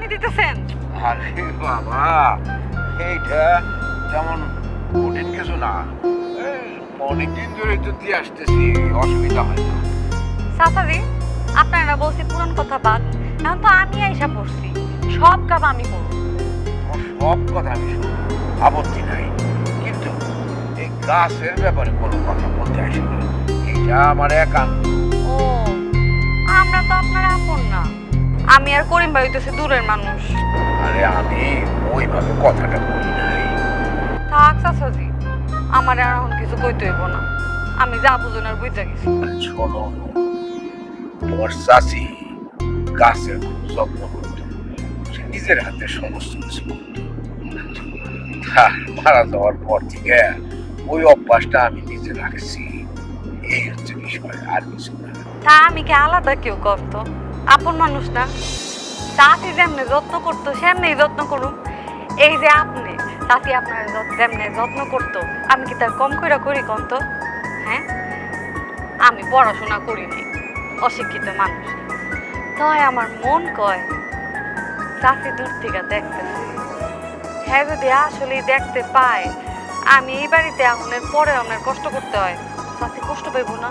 পানি দিতেছেন? আরে বাবা, এইটা যেমন কঠিন কিছু না। অনেকদিন ধরে তো দিয়ে আসতেছি, অসুবিধা হয় না। চাচাজি, আপনারা বলছি পুরান কথা বাদ, এখন তো আমি আইসা পড়ছি, সব কাজ আমি করব। তোমার সব কথা আমি শুনবো, আপত্তি নাই। কিন্তু এই গাছের ব্যাপারে কোনো কথা বলতে আসি না, এটা আমার একান্ত। ও, আমরা তো আপনার আপন না। আমি আর করিম ভাই হইতেছে দূরের মানুষ। আরে আমি ওইভাবে কথাটা বলি নাই। থাক চাচাজি, আমার আর এখন কিছু কইতে হইব না। আমি যা বুঝুন আর বুঝা গেছি। শোনো, তোমার চাচি গাছের খুব যত্ন করত, সে নিজের হাতে সমস্ত কিছু করত। মারা যাওয়ার পর থেকে ওই অভ্যাসটা আমি নিজে রাখছি। এই হচ্ছে বিষয়, আর কিছু না। তা আমি কি আলাদা কেউ করতো? আপন মানুষ না? চাচি যেমনে যত্ন করতো সেমনেই যত্ন করুন। এই যে আপনি চাচি আপনার যেমনে যত্ন করতো, আমি কি তার কম কইরা করি কম তো? হ্যাঁ, আমি পড়াশোনা করি নাই, অশিক্ষিত মানুষ। তাই আমার মন কয় চাচি দূর থেকে দেখতেছে, হ্যাঁ যদি আসলেই দেখতে পায় আমি এই বাড়িতে আগুনের পরে আপনার কষ্ট করতে হয়, চাচি কষ্ট পাইব না?